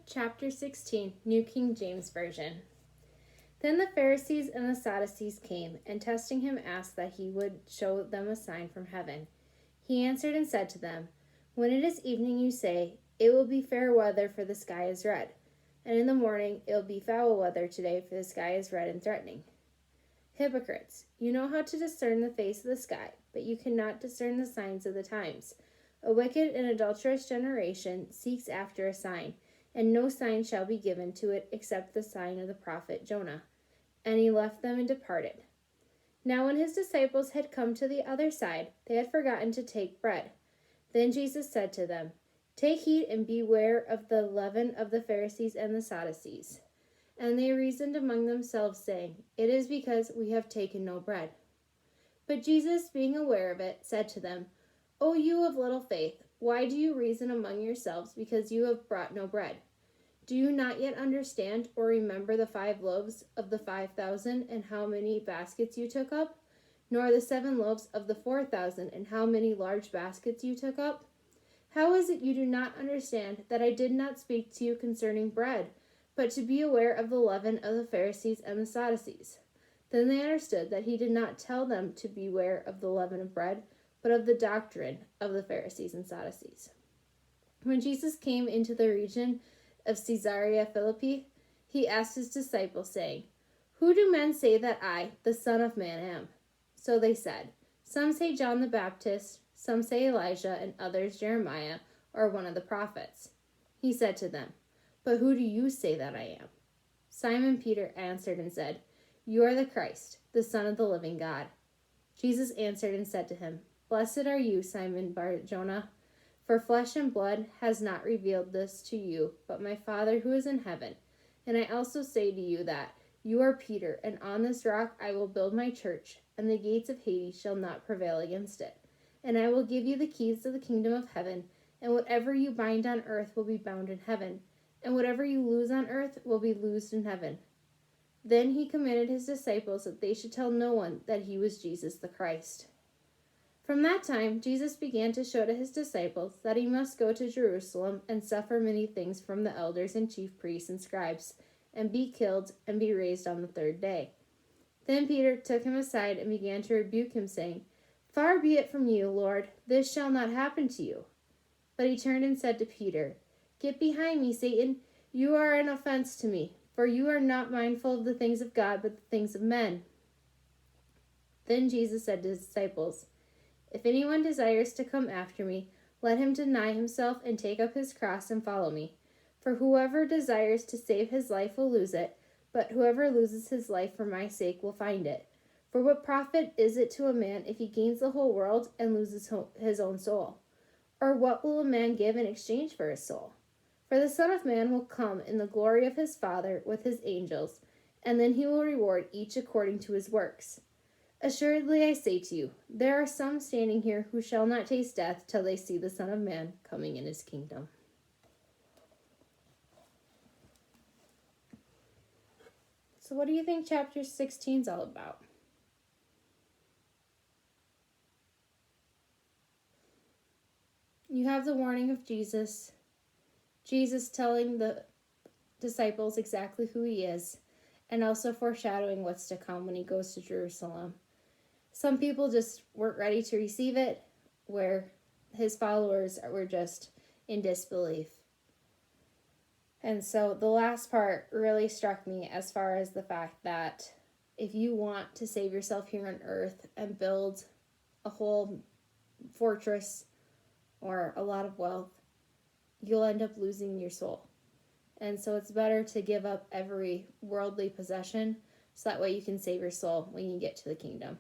chapter 16, New King James Version. Then the Pharisees and the Sadducees came, and testing him asked that he would show them a sign from heaven. He answered and said to them, When it is evening you say, It will be fair weather, for the sky is red. And in the morning it will be foul weather today, for the sky is red and threatening. Hypocrites, you know how to discern the face of the sky, but you cannot discern the signs of the times. A wicked and adulterous generation seeks after a sign, and no sign shall be given to it except the sign of the prophet Jonah. And he left them and departed. Now when his disciples had come to the other side, they had forgotten to take bread. Then Jesus said to them, Take heed and beware of the leaven of the Pharisees and the Sadducees. And they reasoned among themselves, saying, It is because we have taken no bread. But Jesus, being aware of it, said to them, O you of little faith, why do you reason among yourselves because you have brought no bread? Do you not yet understand or remember the 5 loaves of the 5,000 and how many baskets you took up? Nor the 7 loaves of the 4,000 and how many large baskets you took up? How is it you do not understand that I did not speak to you concerning bread, but to be aware of the leaven of the Pharisees and the Sadducees? Then they understood that he did not tell them to beware of the leaven of bread, but of the doctrine of the Pharisees and Sadducees. When Jesus came into the region of Caesarea Philippi, he asked his disciples, saying, Who do men say that I, the Son of Man, am? So they said, Some say John the Baptist, some say Elijah, and others Jeremiah, or one of the prophets. He said to them, But who do you say that I am? Simon Peter answered and said, You are the Christ, the Son of the living God. Jesus answered and said to him, Blessed are you, Simon Bar-Jonah, for flesh and blood has not revealed this to you, but my Father who is in heaven. And I also say to you that you are Peter, and on this rock I will build my church, and the gates of Hades shall not prevail against it. And I will give you the keys of the kingdom of heaven, and whatever you bind on earth will be bound in heaven, and whatever you loose on earth will be loosed in heaven. Then he commanded his disciples that they should tell no one that he was Jesus the Christ. From that time, Jesus began to show to his disciples that he must go to Jerusalem and suffer many things from the elders and chief priests and scribes, and be killed and be raised on the 3rd day. Then Peter took him aside and began to rebuke him, saying, Far be it from you, Lord, this shall not happen to you. But he turned and said to Peter, Get behind me, Satan, you are an offense to me, for you are not mindful of the things of God, but the things of men. Then Jesus said to his disciples, If anyone desires to come after me, let him deny himself and take up his cross and follow me. For whoever desires to save his life will lose it, but whoever loses his life for my sake will find it. For what profit is it to a man if he gains the whole world and loses his own soul? Or what will a man give in exchange for his soul? For the Son of Man will come in the glory of his Father with his angels, and then he will reward each according to his works. Assuredly I say to you, there are some standing here who shall not taste death till they see the Son of Man coming in his kingdom. So what do you think chapter 16 is all about? You have the warning of Jesus telling the disciples exactly who he is, and also foreshadowing what's to come when he goes to Jerusalem. Some people just weren't ready to receive it, where his followers were just in disbelief. And so the last part really struck me as far as the fact that if you want to save yourself here on earth and build a whole fortress or a lot of wealth, you'll end up losing your soul. And so it's better to give up every worldly possession so that way you can save your soul when you get to the kingdom.